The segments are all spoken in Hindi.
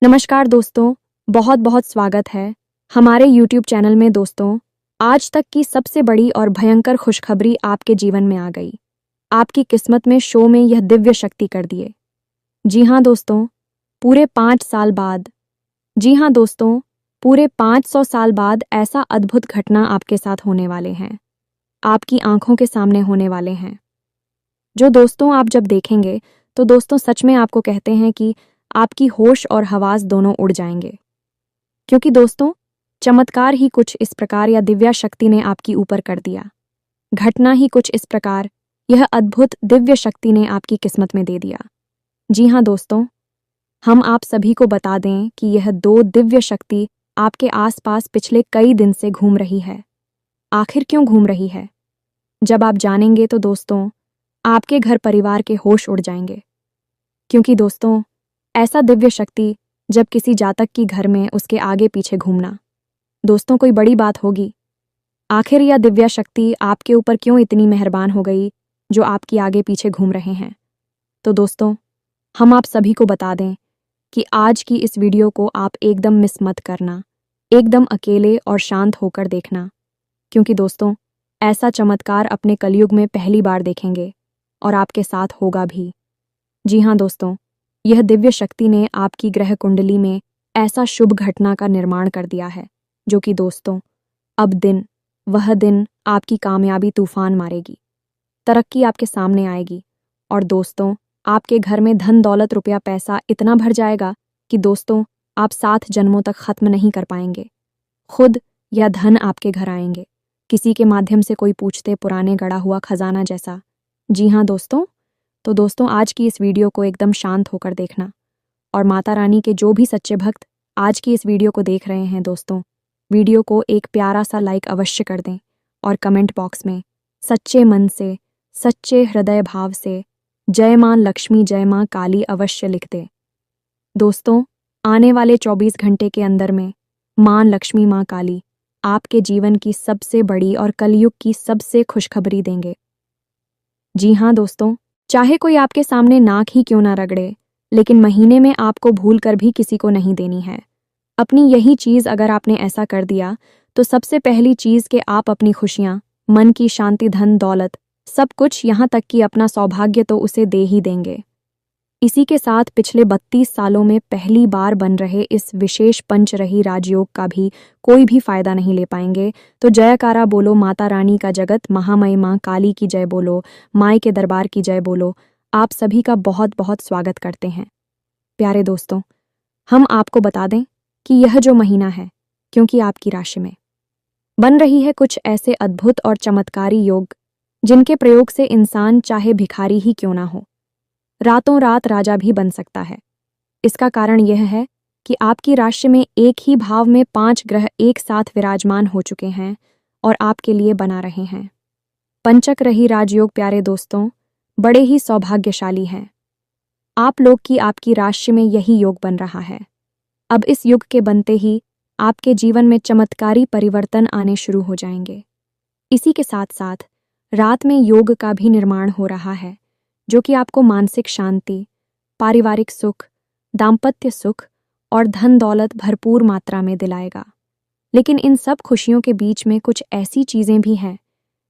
नमस्कार दोस्तों, बहुत बहुत स्वागत है हमारे YouTube चैनल में। दोस्तों, आज तक की सबसे बड़ी और भयंकर खुशखबरी आपके जीवन में आ गई। आपकी किस्मत में शो में यह दिव्य शक्ति कर दिए। जी हाँ दोस्तों, पूरे 5 साल बाद, जी हाँ दोस्तों, पूरे 500 साल बाद ऐसा अद्भुत घटना आपके साथ होने वाले हैं। आपकी आंखों के सामने होने वाले हैं। जो दोस्तों आप जब देखेंगे तो दोस्तों सच में आपको कहते हैं कि आपकी होश और हवास दोनों उड़ जाएंगे। क्योंकि दोस्तों, चमत्कार ही कुछ इस प्रकार या दिव्या शक्ति ने आपकी ऊपर कर दिया। घटना ही कुछ इस प्रकार यह अद्भुत दिव्य शक्ति ने आपकी किस्मत में दे दिया। जी हाँ दोस्तों, हम आप सभी को बता दें कि यह दो दिव्य शक्ति आपके आसपास पिछले कई दिन से घूम रही है। आखिर क्यों घूम रही है? जब आप जानेंगे तो दोस्तों, आपके घर परिवार के होश उड़ जाएंगे। क्योंकि दोस्तों, ऐसा दिव्य शक्ति जब किसी जातक की घर में उसके आगे पीछे घूमना, दोस्तों कोई बड़ी बात होगी। आखिर यह दिव्या शक्ति आपके ऊपर क्यों इतनी मेहरबान हो गई जो आपकी आगे पीछे घूम रहे हैं? तो दोस्तों, हम आप सभी को बता दें कि आज की इस वीडियो को आप एकदम मिस मत करना, एकदम अकेले और शांत होकर देखना। क्योंकि दोस्तों, ऐसा चमत्कार अपने कलयुग में पहली बार देखेंगे और आपके साथ होगा भी। जी हाँ दोस्तों, यह दिव्य शक्ति ने आपकी ग्रह कुंडली में ऐसा शुभ घटना का निर्माण कर दिया है जो कि दोस्तों, अब वह दिन आपकी कामयाबी तूफान मारेगी, तरक्की आपके सामने आएगी और दोस्तों, आपके घर में धन दौलत रुपया पैसा इतना भर जाएगा कि दोस्तों, आप 7 जन्मों तक खत्म नहीं कर पाएंगे। खुद यह धन आपके घर आएंगे, किसी के माध्यम से कोई पूछते पुराने गड़ा हुआ खजाना जैसा। जी हाँ दोस्तों, तो दोस्तों आज की इस वीडियो को एकदम शांत होकर देखना और माता रानी के जो भी सच्चे भक्त आज की इस वीडियो को देख रहे हैं दोस्तों, वीडियो को एक प्यारा सा लाइक अवश्य कर दें और कमेंट बॉक्स में सच्चे मन से, सच्चे हृदय भाव से जय मां लक्ष्मी, जय मां काली अवश्य लिख दें। दोस्तों, आने वाले 24 घंटे के अंदर में मां लक्ष्मी, मां काली आपके जीवन की सबसे बड़ी और कलयुग की सबसे खुशखबरी देंगे। जी हाँ दोस्तों, चाहे कोई आपके सामने नाक ही क्यों ना रगड़े, लेकिन महीने में आपको भूल कर भी किसी को नहीं देनी है। अपनी यही चीज़ अगर आपने ऐसा कर दिया तो सबसे पहली चीज़ कि आप अपनी खुशियाँ, मन की शांति, धन दौलत, सब कुछ, यहाँ तक कि अपना सौभाग्य तो उसे दे ही देंगे। इसी के साथ पिछले 32 सालों में पहली बार बन रहे इस विशेष पंचरही राजयोग का भी कोई भी फायदा नहीं ले पाएंगे। तो जयकारा बोलो, माता रानी का जगत महामयी माँ काली की जय बोलो, माई के दरबार की जय बोलो। आप सभी का बहुत बहुत स्वागत करते हैं। प्यारे दोस्तों, हम आपको बता दें कि यह जो महीना है, क्योंकि आपकी राशि में बन रही है कुछ ऐसे अद्भुत और चमत्कारी योग जिनके प्रयोग से इंसान चाहे भिखारी ही क्यों ना हो, रातों रात राजा भी बन सकता है। इसका कारण यह है कि आपकी राशि में एक ही भाव में 5 ग्रह एक साथ विराजमान हो चुके हैं और आपके लिए बना रहे हैं। पंचक-रही राजयोग प्यारे दोस्तों, बड़े ही सौभाग्यशाली हैं। आप लोग की आपकी राशि में यही योग बन रहा है। अब इस युग के बनते ही आपके जीवन में चमत्कारी परिवर्तन आने शुरू हो जाएंगे। इसी के साथ साथ रात में योग का भी निर्माण हो रहा है जो कि आपको मानसिक शांति, पारिवारिक सुख, दाम्पत्य सुख और धन दौलत भरपूर मात्रा में दिलाएगा। लेकिन इन सब खुशियों के बीच में कुछ ऐसी चीज़ें भी हैं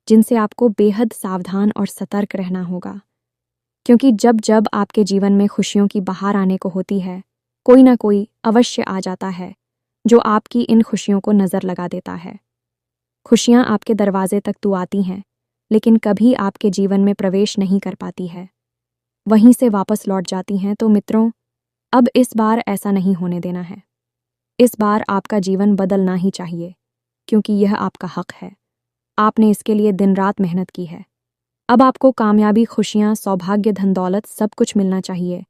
जिनसे आपको बेहद सावधान और सतर्क रहना होगा। क्योंकि जब जब आपके जीवन में खुशियों की बहार आने को होती है, कोई ना कोई अवश्य आ जाता है जो आपकी इन खुशियों को नज़र लगा देता है। खुशियाँ आपके दरवाजे तक तो आती हैं, लेकिन कभी आपके जीवन में प्रवेश नहीं कर पाती है, वहीं से वापस लौट जाती हैं। तो मित्रों, अब इस बार ऐसा नहीं होने देना है। इस बार आपका जीवन बदलना ही चाहिए, क्योंकि यह आपका हक है। आपने इसके लिए दिन रात मेहनत की है। अब आपको कामयाबी, खुशियाँ, सौभाग्य, धन दौलत सब कुछ मिलना चाहिए।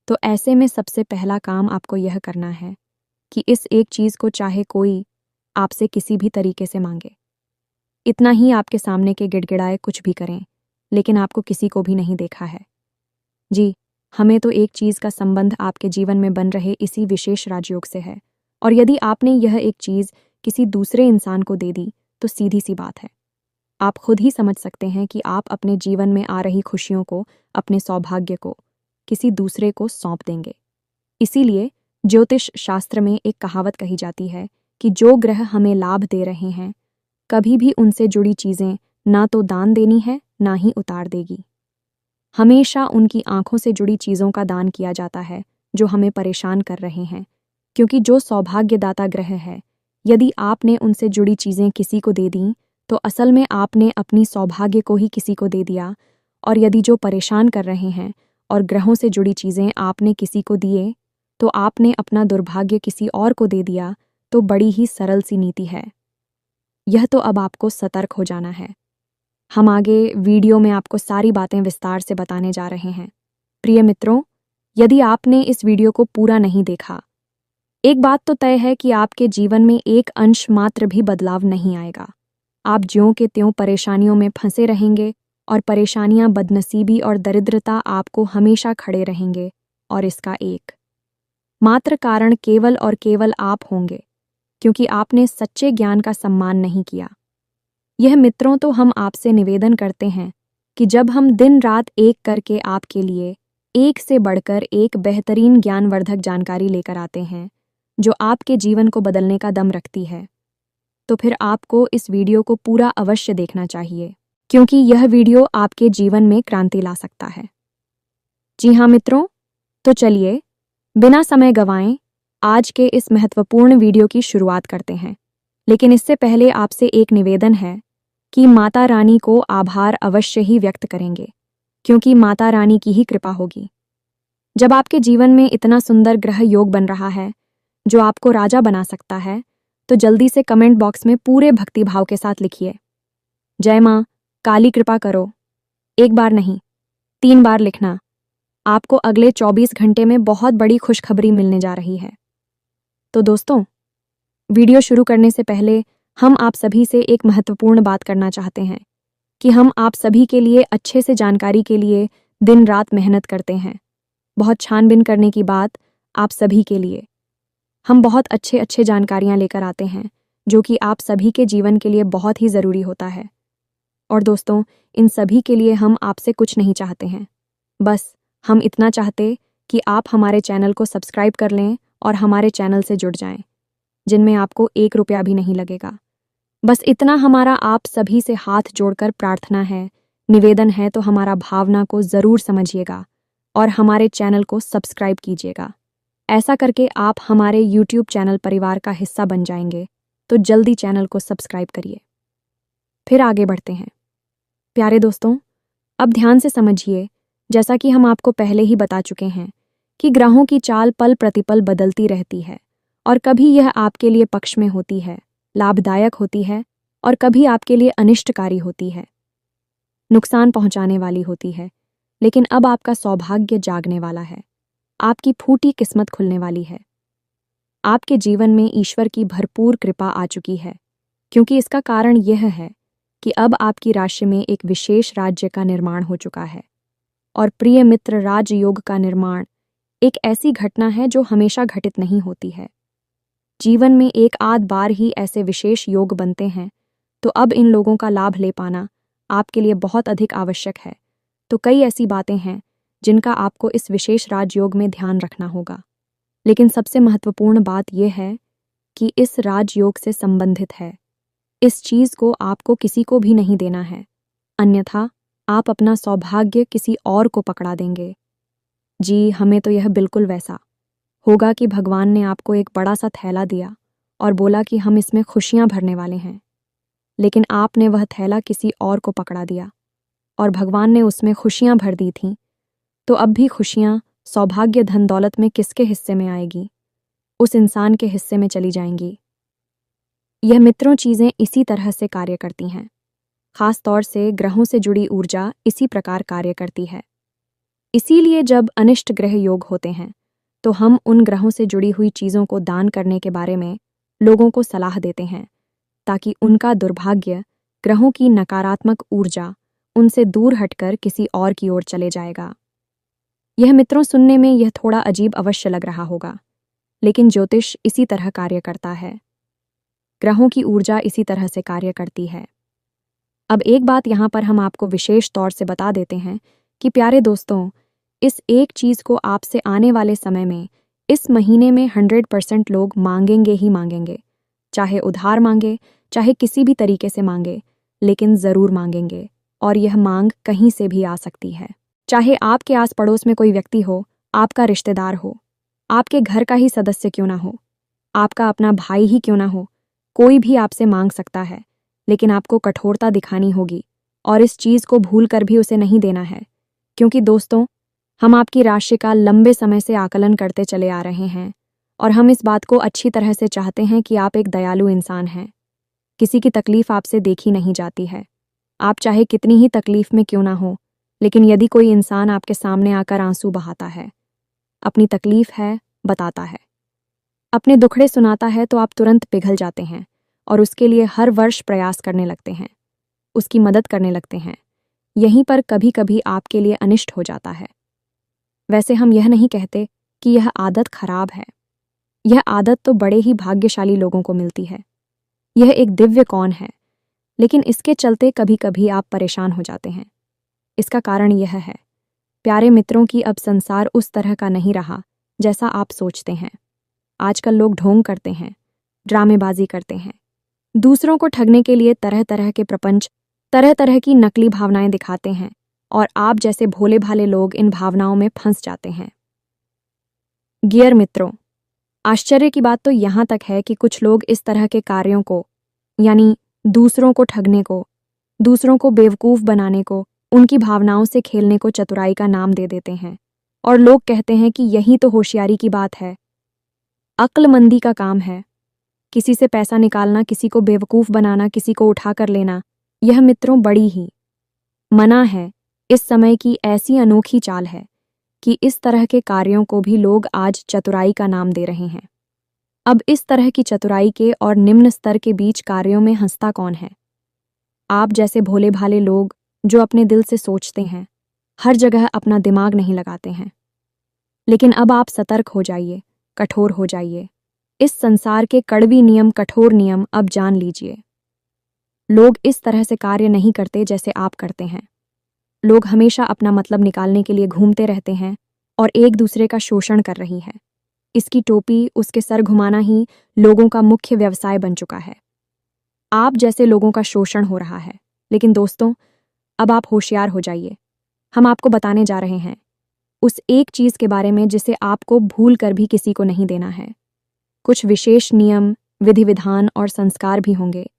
तो ऐसे में सबसे पहला काम आपको यह करना है कि इस एक चीज़ को चाहे कोई आपसे किसी भी तरीके से मांगे, इतना ही आपके सामने के गिड़गिड़ाए कुछ भी करें, लेकिन आपको किसी को भी नहीं देखा है। जी, हमें तो एक चीज़ का संबंध आपके जीवन में बन रहे इसी विशेष राजयोग से है, और यदि आपने यह एक चीज़ किसी दूसरे इंसान को दे दी तो सीधी सी बात है, आप खुद ही समझ सकते हैं कि आप अपने जीवन में आ रही खुशियों को, अपने सौभाग्य को किसी दूसरे को सौंप देंगे। इसीलिए ज्योतिष शास्त्र में एक कहावत कही जाती है कि जो ग्रह हमें लाभ दे रहे हैं, कभी भी उनसे जुड़ी चीज़ें ना तो दान देनी है ना ही उतार देगी। हमेशा उनकी आंखों से जुड़ी चीज़ों का दान किया जाता है जो हमें परेशान कर रहे हैं, क्योंकि जो सौभाग्यदाता ग्रह है, यदि आपने उनसे जुड़ी चीज़ें किसी को दे दी तो असल में आपने अपनी सौभाग्य को ही किसी को दे दिया। और यदि जो परेशान कर रहे हैं और ग्रहों से जुड़ी चीज़ें आपने किसी को दिए तो आपने अपना दुर्भाग्य किसी और को दे दिया। तो बड़ी ही सरल सी नीति है यह, तो अब आपको सतर्क हो जाना है। हम आगे वीडियो में आपको सारी बातें विस्तार से बताने जा रहे हैं। प्रिय मित्रों, यदि आपने इस वीडियो को पूरा नहीं देखा, एक बात तो तय है कि आपके जीवन में एक अंश मात्र भी बदलाव नहीं आएगा। आप ज्यों के त्यों परेशानियों में फंसे रहेंगे और परेशानियां, बदनसीबी और दरिद्रता आपको हमेशा खड़े रहेंगे। और इसका एक मात्र कारण केवल और केवल आप होंगे, क्योंकि आपने सच्चे ज्ञान का सम्मान नहीं किया। यह मित्रों, तो हम आपसे निवेदन करते हैं कि जब हम दिन रात एक करके आपके लिए एक से बढ़कर एक बेहतरीन ज्ञानवर्धक जानकारी लेकर आते हैं जो आपके जीवन को बदलने का दम रखती है, तो फिर आपको इस वीडियो को पूरा अवश्य देखना चाहिए, क्योंकि यह वीडियो आपके जीवन में क्रांति ला सकता है। जी हाँ मित्रों, तो चलिए बिना समय गंवाएं आज के इस महत्वपूर्ण वीडियो की शुरुआत करते हैं। लेकिन इससे पहले आपसे एक निवेदन है कि माता रानी को आभार अवश्य ही व्यक्त करेंगे, क्योंकि माता रानी की ही कृपा होगी। जब आपके जीवन में इतना सुंदर ग्रह योग बन रहा है जो आपको राजा बना सकता है, तो जल्दी से कमेंट बॉक्स में पूरे भक्तिभाव के साथ लिखिए, जय माँ काली कृपा करो। एक बार नहीं, 3 बार लिखना। आपको अगले 24 घंटे में बहुत बड़ी खुशखबरी मिलने जा रही है। तो दोस्तों, वीडियो शुरू करने से पहले हम आप सभी से एक महत्वपूर्ण बात करना चाहते हैं कि हम आप सभी के लिए अच्छे से जानकारी के लिए दिन रात मेहनत करते हैं। बहुत छानबीन करने की बात आप सभी के लिए। हम बहुत अच्छे जानकारियां लेकर आते हैं जो कि आप सभी के जीवन के लिए बहुत ही ज़रूरी होता है। और दोस्तों, इन सभी के लिए हम आपसे कुछ नहीं चाहते हैं, बस हम इतना चाहते कि आप हमारे चैनल को सब्सक्राइब कर लें और हमारे चैनल से जुड़ जाएं, जिनमें आपको 1 रुपया भी नहीं लगेगा। बस इतना हमारा आप सभी से हाथ जोड़कर प्रार्थना है, निवेदन है, तो हमारा भावना को ज़रूर समझिएगा और हमारे चैनल को सब्सक्राइब कीजिएगा। ऐसा करके आप हमारे YouTube चैनल परिवार का हिस्सा बन जाएंगे, तो जल्दी चैनल को सब्सक्राइब करिए। फिर आगे बढ़ते हैं। प्यारे दोस्तों, अब ध्यान से समझिए, जैसा कि हम आपको पहले ही बता चुके हैं कि ग्रहों की चाल पल प्रतिपल बदलती रहती है और कभी यह आपके लिए पक्ष में होती है, लाभदायक होती है, और कभी आपके लिए अनिष्टकारी होती है, नुकसान पहुंचाने वाली होती है। लेकिन अब आपका सौभाग्य जागने वाला है, आपकी फूटी किस्मत खुलने वाली है। आपके जीवन में ईश्वर की भरपूर कृपा आ चुकी है, क्योंकि इसका कारण यह है कि अब आपकी राशि में एक विशेष राज्य का निर्माण हो चुका है। और प्रिय मित्र, राजयोग का निर्माण एक ऐसी घटना है जो हमेशा घटित नहीं होती है। जीवन में एक आध बार ही ऐसे विशेष योग बनते हैं, तो अब इन लोगों का लाभ ले पाना आपके लिए बहुत अधिक आवश्यक है। तो कई ऐसी बातें हैं जिनका आपको इस विशेष राजयोग में ध्यान रखना होगा। लेकिन सबसे महत्वपूर्ण बात यह है कि इस राजयोग से संबंधित है, इस चीज़ को आपको किसी को भी नहीं देना है, अन्यथा आप अपना सौभाग्य किसी और को पकड़ा देंगे। जी, हमें तो यह बिल्कुल वैसा होगा कि भगवान ने आपको एक बड़ा सा थैला दिया और बोला कि हम इसमें खुशियां भरने वाले हैं, लेकिन आपने वह थैला किसी और को पकड़ा दिया और भगवान ने उसमें खुशियां भर दी थीं। तो अब भी खुशियां, सौभाग्य, धन दौलत में किसके हिस्से में आएगी? उस इंसान के हिस्से में चली जाएंगी। यह मित्रों, चीज़ें इसी तरह से कार्य करती हैं। खास तौर से ग्रहों से जुड़ी ऊर्जा इसी प्रकार कार्य करती है। इसीलिए जब अनिष्ट ग्रह योग होते हैं तो हम उन ग्रहों से जुड़ी हुई चीज़ों को दान करने के बारे में लोगों को सलाह देते हैं, ताकि उनका दुर्भाग्य, ग्रहों की नकारात्मक ऊर्जा उनसे दूर हटकर किसी और की ओर चले जाएगा। यह मित्रों, सुनने में यह थोड़ा अजीब अवश्य लग रहा होगा, लेकिन ज्योतिष इसी तरह कार्य करता है। ग्रहों की ऊर्जा इसी तरह से कार्य करती है। अब एक बात यहाँ पर हम आपको विशेष तौर से बता देते हैं कि प्यारे दोस्तों, इस एक चीज़ को आपसे आने वाले समय में इस महीने में 100% लोग मांगेंगे ही मांगेंगे, चाहे उधार मांगे, चाहे किसी भी तरीके से मांगे, लेकिन ज़रूर मांगेंगे। और यह मांग कहीं से भी आ सकती है, चाहे आपके आस पड़ोस में कोई व्यक्ति हो, आपका रिश्तेदार हो, आपके घर का ही सदस्य क्यों ना हो, आपका अपना भाई ही क्यों ना हो, कोई भी आपसे मांग सकता है। लेकिन आपको कठोरता दिखानी होगी और इस चीज़ को भूल कर भी उसे नहीं देना है, क्योंकि दोस्तों, हम आपकी राशि का लंबे समय से आकलन करते चले आ रहे हैं और हम इस बात को अच्छी तरह से चाहते हैं कि आप एक दयालु इंसान हैं। किसी की तकलीफ आपसे देखी नहीं जाती है, आप चाहे कितनी ही तकलीफ में क्यों ना हो, लेकिन यदि कोई इंसान आपके सामने आकर आंसू बहाता है, अपनी तकलीफ है बताता है, अपने दुखड़े सुनाता है, तो आप तुरंत पिघल जाते हैं और उसके लिए हर वर्ष प्रयास करने लगते हैं, उसकी मदद करने लगते हैं। यहीं पर कभी कभी आपके लिए अनिष्ट हो जाता है। वैसे हम यह नहीं कहते कि यह आदत खराब है, यह आदत तो बड़े ही भाग्यशाली लोगों को मिलती है, यह एक दिव्य कौन है, लेकिन इसके चलते कभी कभी आप परेशान हो जाते हैं। इसका कारण यह है, प्यारे मित्रों, की अब संसार उस तरह का नहीं रहा जैसा आप सोचते हैं। आजकल लोग ढोंग करते हैं, ड्रामेबाजी करते हैं, दूसरों को ठगने के लिए तरह तरह के प्रपंच, तरह तरह की नकली भावनाएं दिखाते हैं और आप जैसे भोले भाले लोग इन भावनाओं में फंस जाते हैं। गियर मित्रों, आश्चर्य की बात तो यहाँ तक है कि कुछ लोग इस तरह के कार्यों को, यानी दूसरों को ठगने को, दूसरों को बेवकूफ़ बनाने को, उनकी भावनाओं से खेलने को चतुराई का नाम दे देते हैं और लोग कहते हैं कि यही तो होशियारी की बात है, अक्लमंदी का काम है। किसी से पैसा निकालना, किसी को बेवकूफ़ बनाना, किसी को उठा कर लेना, यह मित्रों बड़ी ही मना है। इस समय की ऐसी अनोखी चाल है कि इस तरह के कार्यों को भी लोग आज चतुराई का नाम दे रहे हैं। अब इस तरह की चतुराई के और निम्न स्तर के बीच कार्यों में हंसता कौन है? आप जैसे भोले भाले लोग जो अपने दिल से सोचते हैं, हर जगह अपना दिमाग नहीं लगाते हैं। लेकिन अब आप सतर्क हो जाइए, कठोर हो जाइए। इस संसार के कड़वी नियम, कठोर नियम अब जान लीजिए। लोग इस तरह से कार्य नहीं करते जैसे आप करते हैं। लोग हमेशा अपना मतलब निकालने के लिए घूमते रहते हैं और एक दूसरे का शोषण कर रही है। इसकी टोपी, उसके सर घुमाना ही लोगों का मुख्य व्यवसाय बन चुका है। आप जैसे लोगों का शोषण हो रहा है। लेकिन दोस्तों, अब आप होशियार हो जाइए। हम आपको बताने जा रहे हैं उस एक चीज़ के बारे में जिसे आपको भूल कर भी किसी को नहीं देना है। कुछ विशेष नियम, विधि विधान और संस्कार भी होंगे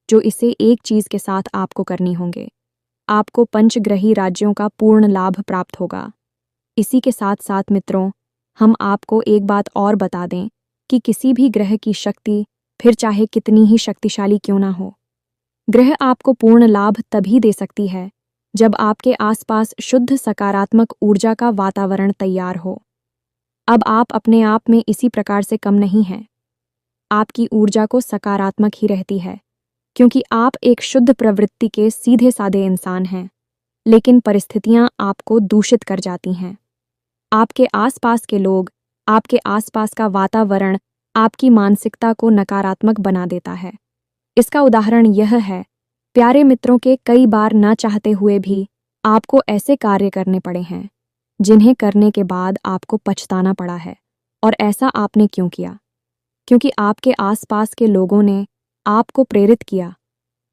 जो इसे एक चीज़ के साथ आपको करनी होंगे। आपको पंचग्रही राज्यों का पूर्ण लाभ प्राप्त होगा। इसी के साथ साथ मित्रों, हम आपको एक बात और बता दें कि किसी भी ग्रह की शक्ति, फिर चाहे कितनी ही शक्तिशाली क्यों ना हो, ग्रह आपको पूर्ण लाभ तभी दे सकती है जब आपके आसपास शुद्ध सकारात्मक ऊर्जा का वातावरण तैयार हो। अब आप अपने आप में इसी प्रकार से कम नहीं हैं। आपकी ऊर्जा को सकारात्मक ही रहती है, क्योंकि आप एक शुद्ध प्रवृत्ति के सीधे साधे इंसान हैं। लेकिन परिस्थितियां आपको दूषित कर जाती हैं। आपके आसपास के लोग, आपके आसपास का वातावरण आपकी मानसिकता को नकारात्मक बना देता है। इसका उदाहरण यह है, प्यारे मित्रों, के कई बार ना चाहते हुए भी आपको ऐसे कार्य करने पड़े हैं जिन्हें करने के बाद आपको पछताना पड़ा है। और ऐसा आपने क्यों किया? क्योंकि आपके आसपास के लोगों ने आपको प्रेरित किया,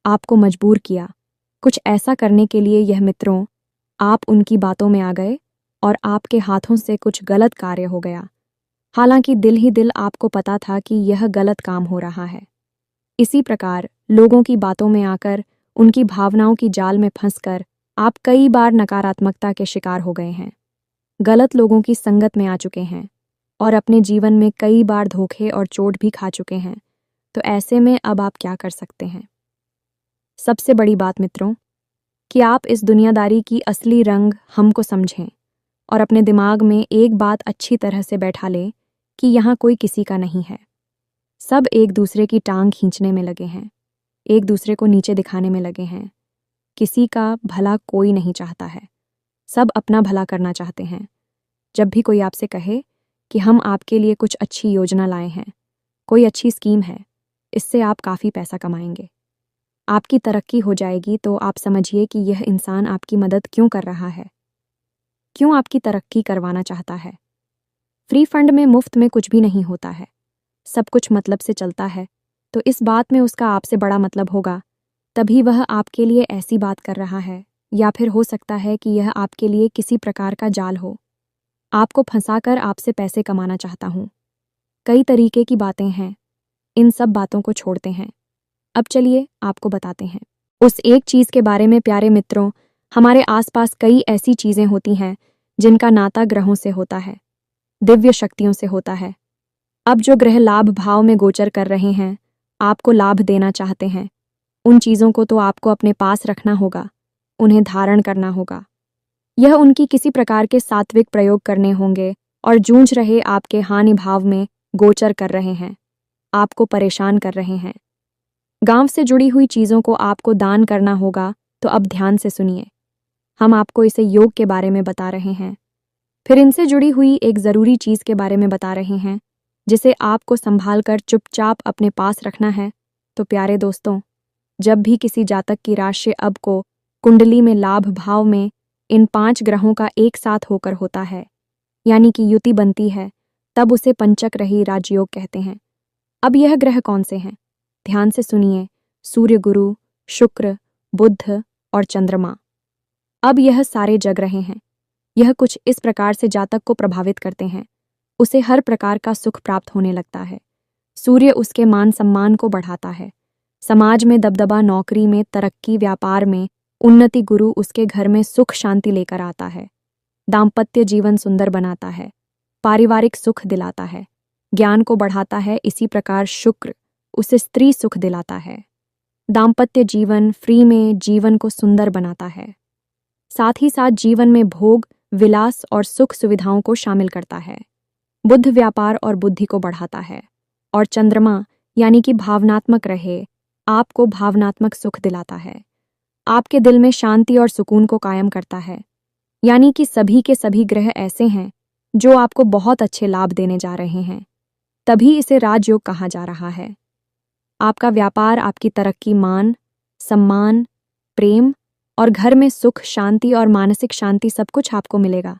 आपको मजबूर किया कुछ ऐसा करने के लिए। यह मित्रों, आप उनकी बातों में आ गए और आपके हाथों से कुछ गलत कार्य हो गया। हालांकि दिल ही दिल आपको पता था कि यह गलत काम हो रहा है। इसी प्रकार लोगों की बातों में आकर, उनकी भावनाओं की जाल में फंसकर आप कई बार नकारात्मकता के शिकार हो गए हैं, गलत लोगों की संगत में आ चुके हैं और अपने जीवन में कई बार धोखे और चोट भी खा चुके हैं। तो ऐसे में अब आप क्या कर सकते हैं? सबसे बड़ी बात मित्रों, कि आप इस दुनियादारी की असली रंग हमको समझें और अपने दिमाग में एक बात अच्छी तरह से बैठा लें कि यहाँ कोई किसी का नहीं है। सब एक दूसरे की टांग खींचने में लगे हैं, एक दूसरे को नीचे दिखाने में लगे हैं। किसी का भला कोई नहीं चाहता है, सब अपना भला करना चाहते हैं। जब भी कोई आपसे कहे कि हम आपके लिए कुछ अच्छी योजना लाए हैं, कोई अच्छी स्कीम है, इससे आप काफ़ी पैसा कमाएंगे, आपकी तरक्की हो जाएगी, तो आप समझिए कि यह इंसान आपकी मदद क्यों कर रहा है, क्यों आपकी तरक्की करवाना चाहता है। फ्री फंड में मुफ्त में कुछ भी नहीं होता है, सब कुछ मतलब से चलता है। तो इस बात में उसका आपसे बड़ा मतलब होगा, तभी वह आपके लिए ऐसी बात कर रहा है। या फिर हो सकता है कि यह आपके लिए किसी प्रकार का जाल हो, आपको फंसाकर आपसे पैसे कमाना चाहता हूँ। कई तरीके की बातें हैं, इन सब बातों को छोड़ते हैं। अब चलिए आपको बताते हैं उस एक चीज़ के बारे में। प्यारे मित्रों, हमारे आसपास कई ऐसी चीज़ें होती हैं जिनका नाता ग्रहों से होता है, दिव्य शक्तियों से होता है। अब जो ग्रह लाभ भाव में गोचर कर रहे हैं, आपको लाभ देना चाहते हैं, उन चीज़ों को तो आपको अपने पास रखना होगा, उन्हें धारण करना होगा। यह उनकी किसी प्रकार के सात्विक प्रयोग करने होंगे और जूझ रहे आपके हानि भाव में गोचर कर रहे हैं, आपको परेशान कर रहे हैं। गांव से जुड़ी हुई चीज़ों को आपको दान करना होगा। तो अब ध्यान से सुनिए, हम आपको इसे योग के बारे में बता रहे हैं, फिर इनसे जुड़ी हुई एक ज़रूरी चीज़ के बारे में बता रहे हैं जिसे आपको संभाल कर चुपचाप अपने पास रखना है। तो प्यारे दोस्तों, जब भी किसी जातक की राशि अब को कुंडली में लाभ भाव में इन 5 ग्रहों का एक साथ होकर होता है, यानी कि युति बनती है, तब उसे पंचग्रही राजयोग कहते हैं। अब यह ग्रह कौन से हैं? ध्यान से सुनिए, सूर्य, गुरु, शुक्र, बुध और चंद्रमा। अब यह सारे जग रहे हैं। यह कुछ इस प्रकार से जातक को प्रभावित करते हैं, उसे हर प्रकार का सुख प्राप्त होने लगता है। सूर्य उसके मान सम्मान को बढ़ाता है, समाज में दबदबा, नौकरी में तरक्की, व्यापार में उन्नति। गुरु उसके घर में सुख शांति लेकर आता है, दाम्पत्य जीवन सुंदर बनाता है, पारिवारिक सुख दिलाता है, ज्ञान को बढ़ाता है। इसी प्रकार शुक्र उसे स्त्री सुख दिलाता है, दाम्पत्य जीवन फ्री में जीवन को सुंदर बनाता है, साथ ही साथ जीवन में भोग, विलास और सुख सुविधाओं को शामिल करता है। बुध व्यापार और बुद्धि को बढ़ाता है। और चंद्रमा यानी कि भावनात्मक रहे, आपको भावनात्मक सुख दिलाता है, आपके दिल में शांति और सुकून को कायम करता है। यानी कि सभी के सभी ग्रह ऐसे हैं जो आपको बहुत अच्छे लाभ देने जा रहे हैं, तभी इसे राजयोग कहा जा रहा है। आपका व्यापार, आपकी तरक्की, मान सम्मान, प्रेम और घर में सुख शांति और मानसिक शांति, सब कुछ आपको मिलेगा।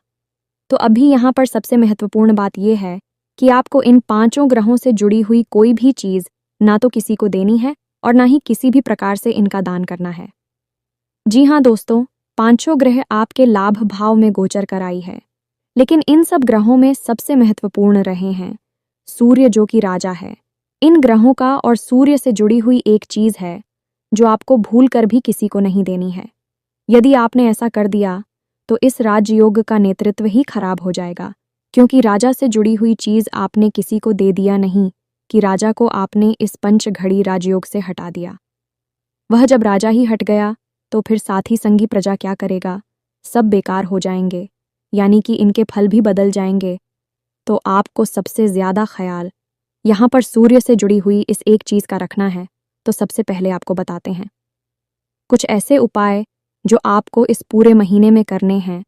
तो अभी यहाँ पर सबसे महत्वपूर्ण बात यह है कि आपको इन 5 ग्रहों से जुड़ी हुई कोई भी चीज़ ना तो किसी को देनी है और ना ही किसी भी प्रकार से इनका दान करना है। जी हाँ दोस्तों, 5 ग्रह आपके लाभ भाव में गोचर कर आई है, लेकिन इन सब ग्रहों में सबसे महत्वपूर्ण रहे हैं सूर्य, जो कि राजा है। इन ग्रहों का और सूर्य से जुड़ी हुई एक चीज़ है जो आपको भूल कर भी किसी को नहीं देनी है। यदि आपने ऐसा कर दिया तो इस राजयोग का नेतृत्व ही खराब हो जाएगा, क्योंकि राजा से जुड़ी हुई चीज़ आपने किसी को दे दिया नहीं कि राजा को आपने इस पंच घड़ी राजयोग से हटा दिया। वह जब राजा ही हट गया तो फिर साथी संगी प्रजा क्या करेगा? सब बेकार हो जाएंगे, यानी कि इनके फल भी बदल जाएंगे। तो आपको सबसे ज़्यादा ख्याल यहाँ पर सूर्य से जुड़ी हुई इस एक चीज़ का रखना है। तो सबसे पहले आपको बताते हैं कुछ ऐसे उपाय जो आपको इस पूरे महीने में करने हैं,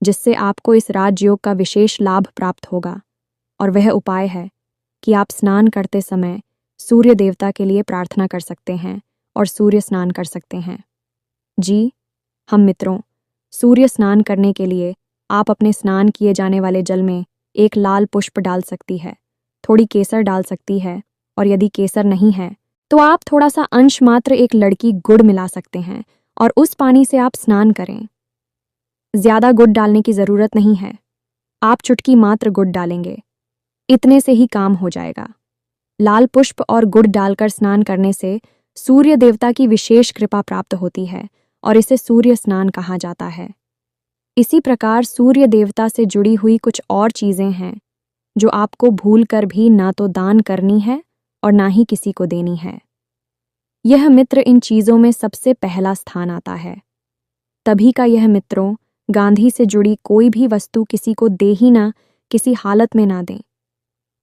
जिससे आपको इस राजयोग का विशेष लाभ प्राप्त होगा। और वह उपाय है कि आप स्नान करते समय सूर्य देवता के लिए प्रार्थना कर सकते हैं और सूर्य स्नान कर सकते हैं। जी हम मित्रों, सूर्य स्नान करने के लिए आप अपने स्नान किए जाने वाले जल में एक लाल पुष्प डाल सकती है, थोड़ी केसर डाल सकती है, और यदि केसर नहीं है तो आप थोड़ा सा अंश मात्र एक लड़की गुड़ मिला सकते हैं और उस पानी से आप स्नान करें। ज़्यादा गुड़ डालने की ज़रूरत नहीं है, आप चुटकी मात्र गुड़ डालेंगे, इतने से ही काम हो जाएगा। लाल पुष्प और गुड़ डालकर स्नान करने से सूर्य देवता की विशेष कृपा प्राप्त होती है और इसे सूर्य स्नान कहा जाता है। इसी प्रकार सूर्य देवता से जुड़ी हुई कुछ और चीज़ें हैं जो आपको भूल कर भी ना तो दान करनी है और ना ही किसी को देनी है। यह मित्र इन चीज़ों में सबसे पहला स्थान आता है। तभी का यह मित्रों, गांधी से जुड़ी कोई भी वस्तु किसी को दे ही ना, किसी हालत में ना दें।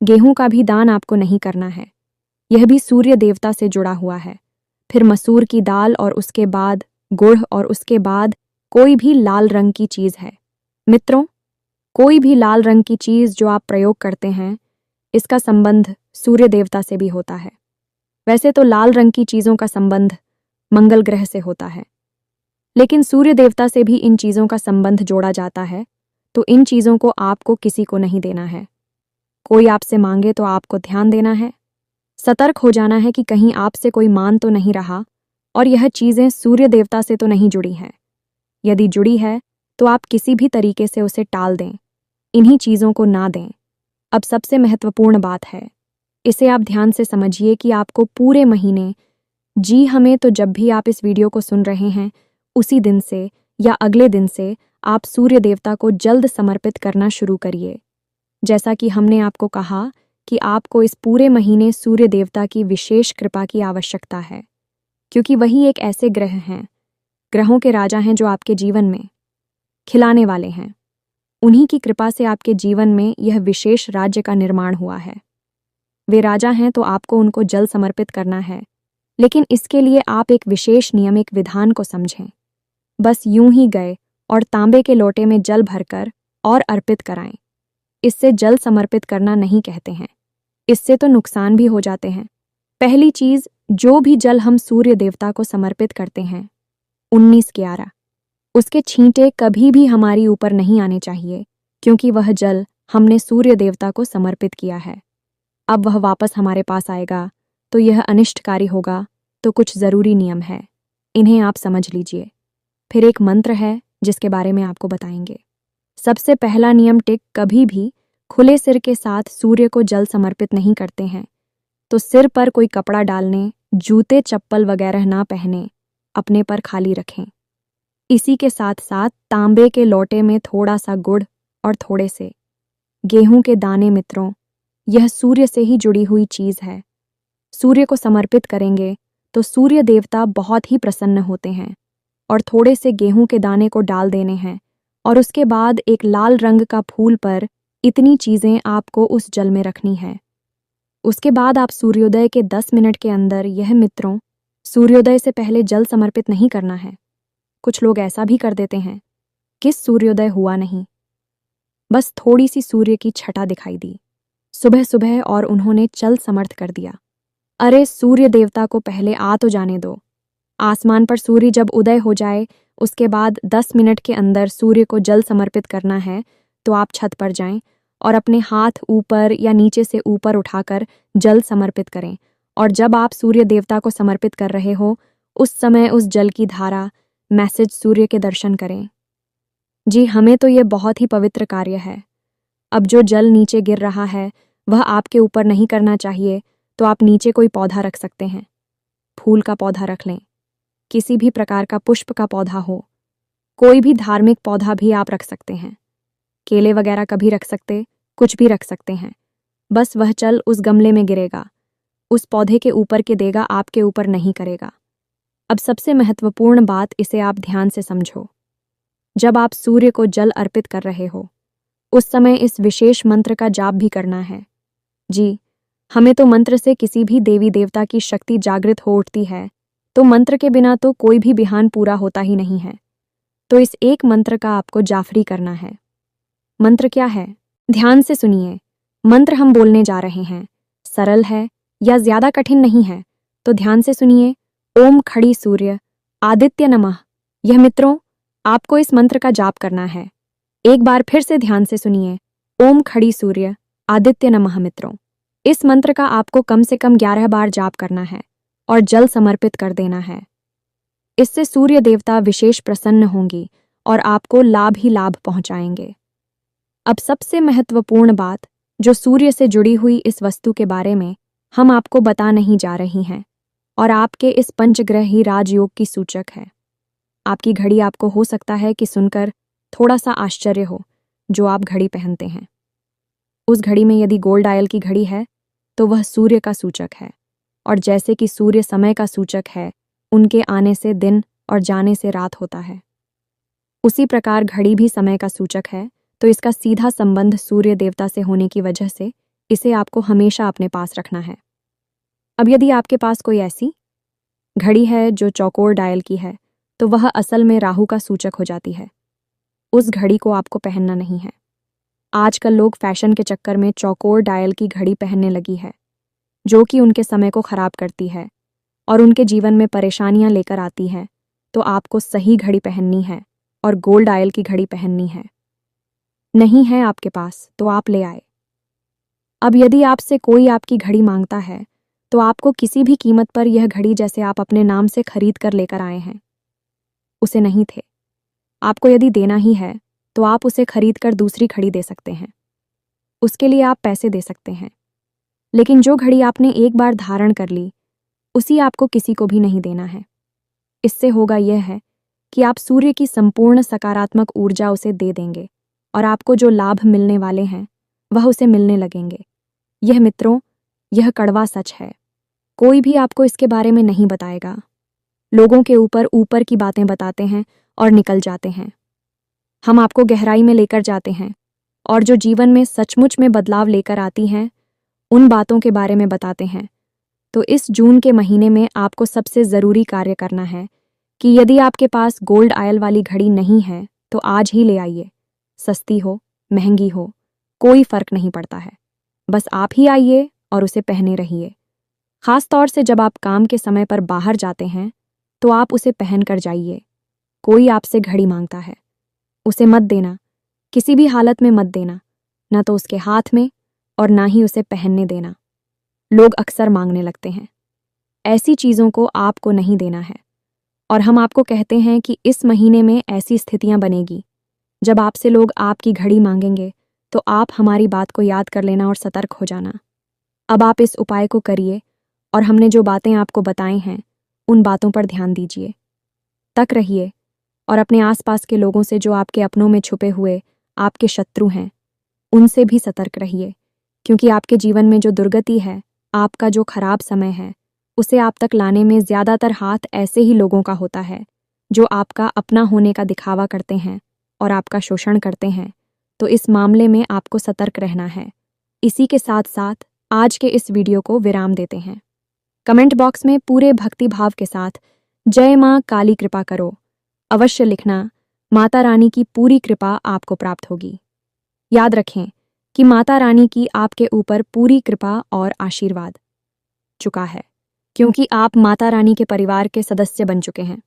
गेहूं का भी दान आपको नहीं करना है, यह भी सूर्य देवता से जुड़ा हुआ है। फिर मसूर की दाल और उसके बाद गुड़ और उसके बाद कोई भी लाल रंग की चीज़ है। मित्रों, कोई भी लाल रंग की चीज़ जो आप प्रयोग करते हैं, इसका संबंध सूर्य देवता से भी होता है। वैसे तो लाल रंग की चीज़ों का संबंध मंगल ग्रह से होता है, लेकिन सूर्य देवता से भी इन चीज़ों का संबंध जोड़ा जाता है, तो इन चीज़ों को आपको किसी को नहीं देना है। कोई आपसे मांगे तो आपको ध्यान देना है। सतर्क हो जाना है कि कहीं आपसे कोई मान तो नहीं रहा और यह चीज़ें सूर्य देवता से तो नहीं जुड़ी हैं। यदि जुड़ी है तो आप किसी भी तरीके से उसे टाल दें, इन्हीं चीज़ों को ना दें। अब सबसे महत्वपूर्ण बात है, इसे आप ध्यान से समझिए कि आपको पूरे महीने, जी हमें तो जब भी आप इस वीडियो को सुन रहे हैं उसी दिन से या अगले दिन से आप सूर्य देवता को जल्द समर्पित करना शुरू करिए। जैसा कि हमने आपको कहा कि आपको इस पूरे महीने सूर्य देवता की विशेष कृपा की आवश्यकता है, क्योंकि वही एक ऐसे ग्रह हैं, ग्रहों के राजा हैं जो आपके जीवन में खिलाने वाले हैं। उन्हीं की कृपा से आपके जीवन में यह विशेष राज्य का निर्माण हुआ है। वे राजा हैं तो आपको उनको जल समर्पित करना है, लेकिन इसके लिए आप एक विशेष नियम, एक विधान को समझें। बस यूं ही गए और तांबे के लोटे में जल भरकर और अर्पित कराएं। इससे जल समर्पित करना नहीं कहते हैं, इससे तो नुकसान भी हो जाते हैं। पहली चीज, जो भी जल हम सूर्य देवता को समर्पित करते हैं 19/11, उसके छींटे कभी भी हमारी ऊपर नहीं आने चाहिए, क्योंकि वह जल हमने सूर्य देवता को समर्पित किया है। अब वह वापस हमारे पास आएगा तो यह अनिष्टकारी होगा, तो कुछ जरूरी नियम है, इन्हें आप समझ लीजिए। फिर एक मंत्र है जिसके बारे में आपको बताएंगे। सबसे पहला नियम टिक, कभी भी खुले सिर के साथ सूर्य को जल समर्पित नहीं करते हैं, तो सिर पर कोई कपड़ा डालने, जूते चप्पल वगैरह ना पहने, अपने पर खाली रखें। इसी के साथ साथ तांबे के लोटे में थोड़ा सा गुड़ और थोड़े से गेहूं के दाने, मित्रों, यह सूर्य से ही जुड़ी हुई चीज है। सूर्य को समर्पित करेंगे तो सूर्य देवता बहुत ही प्रसन्न होते हैं। और थोड़े से गेहूं के दाने को डाल देने हैं और उसके बाद एक लाल रंग का फूल पर इतनी चीजें आपको उस जल में रखनी है। उसके बाद आप सूर्योदय के 10 मिनट के अंदर, यह मित्रों, सूर्योदय से पहले जल समर्पित नहीं करना है। कुछ लोग ऐसा भी कर देते हैं कि सूर्योदय हुआ नहीं, बस थोड़ी सी सूर्य की छटा दिखाई दी सुबह सुबह और उन्होंने चल समर्थ कर दिया। अरे सूर्य देवता को पहले आ तो जाने दो। आसमान पर सूर्य जब उदय हो जाए उसके बाद 10 मिनट के अंदर सूर्य को जल समर्पित करना है, तो आप छत पर जाएं और अपने हाथ ऊपर या नीचे से ऊपर उठाकर जल समर्पित करें। और जब आप सूर्य देवता को समर्पित कर रहे हो उस समय उस जल की धारा, मैसेज सूर्य के दर्शन करें। जी हमें तो ये बहुत ही पवित्र कार्य है। अब जो जल नीचे गिर रहा है वह आपके ऊपर नहीं करना चाहिए, तो आप नीचे कोई पौधा रख सकते हैं। फूल का पौधा रख लें, किसी भी प्रकार का पुष्प का पौधा हो, कोई भी धार्मिक पौधा भी आप रख सकते हैं। केले वगैरह कभी रख सकते, कुछ भी रख सकते हैं। बस वह जल उस गमले में गिरेगा, उस पौधे के ऊपर के देगा, आपके ऊपर नहीं करेगा। अब सबसे महत्वपूर्ण बात, इसे आप ध्यान से समझो। जब आप सूर्य को जल अर्पित कर रहे हो उस समय इस विशेष मंत्र का जाप भी करना है। जी हमें तो मंत्र से किसी भी देवी देवता की शक्ति जागृत हो उठती है, तो मंत्र के बिना तो कोई भी बिहान पूरा होता ही नहीं है। तो इस एक मंत्र का आपको जाफरी करना है। मंत्र क्या है, ध्यान से सुनिए। मंत्र हम बोलने जा रहे हैं, सरल है या ज्यादा कठिन नहीं है, तो ध्यान से सुनिए। ओम खड़ी सूर्य आदित्य नमः। यह मित्रों आपको इस मंत्र का जाप करना है। एक बार फिर से ध्यान से सुनिए। ओम खड़ी सूर्य आदित्य नमः। मित्रों इस मंत्र का आपको कम से कम 11 बार जाप करना है और जल समर्पित कर देना है। इससे सूर्य देवता विशेष प्रसन्न होंगी और आपको लाभ ही लाभ पहुंचाएंगे। अब सबसे महत्वपूर्ण बात, जो सूर्य से जुड़ी हुई इस वस्तु के बारे में हम आपको बता नहीं जा रही हैं, और आपके इस पंचग्रह ही राजयोग की सूचक है। आपकी घड़ी आपको हो सकता है कि सुनकर थोड़ा सा आश्चर्य हो, जो आप घड़ी पहनते हैं। उस घड़ी में यदि गोल्ड डायल की घड़ी है तो वह सूर्य का सूचक है, और जैसे कि सूर्य समय का सूचक है, उनके आने से दिन और जाने से रात होता है, उसी प्रकार घड़ी भी समय का सूचक है। तो इसका सीधा संबंध सूर्य देवता से होने की वजह से इसे आपको हमेशा अपने पास रखना है। अब यदि आपके पास कोई ऐसी घड़ी है जो चौकोर डायल की है, तो वह असल में राहु का सूचक हो जाती है। उस घड़ी को आपको पहनना नहीं है। आजकल लोग फैशन के चक्कर में चौकोर डायल की घड़ी पहनने लगी है, जो कि उनके समय को खराब करती है और उनके जीवन में परेशानियां लेकर आती है। तो आपको सही घड़ी पहननी है और गोल्ड डायल की घड़ी पहननी है। नहीं है आपके पास तो आप ले आए। अब यदि आपसे कोई आपकी घड़ी मांगता है तो आपको किसी भी कीमत पर यह घड़ी जैसे आप अपने नाम से खरीद कर लेकर आए हैं उसे नहीं थे। आपको यदि देना ही है तो आप उसे खरीद कर दूसरी घड़ी दे सकते हैं, उसके लिए आप पैसे दे सकते हैं, लेकिन जो घड़ी आपने एक बार धारण कर ली उसी आपको किसी को भी नहीं देना है। इससे होगा यह है कि आप सूर्य की संपूर्ण सकारात्मक ऊर्जा उसे दे देंगे और आपको जो लाभ मिलने वाले हैं वह उसे मिलने लगेंगे। यह मित्रों, यह कड़वा सच है। कोई भी आपको इसके बारे में नहीं बताएगा। लोगों के ऊपर ऊपर की बातें बताते हैं और निकल जाते हैं। हम आपको गहराई में लेकर जाते हैं और जो जीवन में सचमुच में बदलाव लेकर आती हैं उन बातों के बारे में बताते हैं। तो इस जून के महीने में आपको सबसे ज़रूरी कार्य करना है कि यदि आपके पास गोल्ड आयल वाली घड़ी नहीं है तो आज ही ले आइए। सस्ती हो, महंगी हो, कोई फर्क नहीं पड़ता है। बस आप ही आइए और उसे पहने रहिए। खास तौर से जब आप काम के समय पर बाहर जाते हैं तो आप उसे पहन कर जाइए। कोई आपसे घड़ी मांगता है, उसे मत देना, किसी भी हालत में मत देना, ना तो उसके हाथ में और ना ही उसे पहनने देना। लोग अक्सर मांगने लगते हैं। ऐसी चीज़ों को आपको नहीं देना है। और हम आपको कहते हैं कि इस महीने में ऐसी स्थितियां बनेगी जब आपसे लोग आपकी घड़ी मांगेंगे तो आप हमारी बात को याद कर लेना और सतर्क हो जाना। अब आप इस उपाय को करिए और हमने जो बातें आपको बताई हैं उन बातों पर ध्यान दीजिए। तक रहिए और अपने आसपास के लोगों से जो आपके अपनों में छुपे हुए आपके शत्रु हैं उनसे भी सतर्क रहिए, क्योंकि आपके जीवन में जो दुर्गति है, आपका जो खराब समय है, उसे आप तक लाने में ज़्यादातर हाथ ऐसे ही लोगों का होता है जो आपका अपना होने का दिखावा करते हैं और आपका शोषण करते हैं। तो इस मामले में आपको सतर्क रहना है। इसी के साथ साथ आज के इस वीडियो को विराम देते हैं। कमेंट बॉक्स में पूरे भक्ति भाव के साथ जय माँ काली कृपा करो अवश्य लिखना। माता रानी की पूरी कृपा आपको प्राप्त होगी। याद रखें कि माता रानी की आपके ऊपर पूरी कृपा और आशीर्वाद चुका है, क्योंकि आप माता रानी के परिवार के सदस्य बन चुके हैं।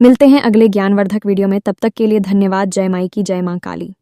मिलते हैं अगले ज्ञानवर्धक वीडियो में, तब तक के लिए धन्यवाद। जय माई की जय मां काली।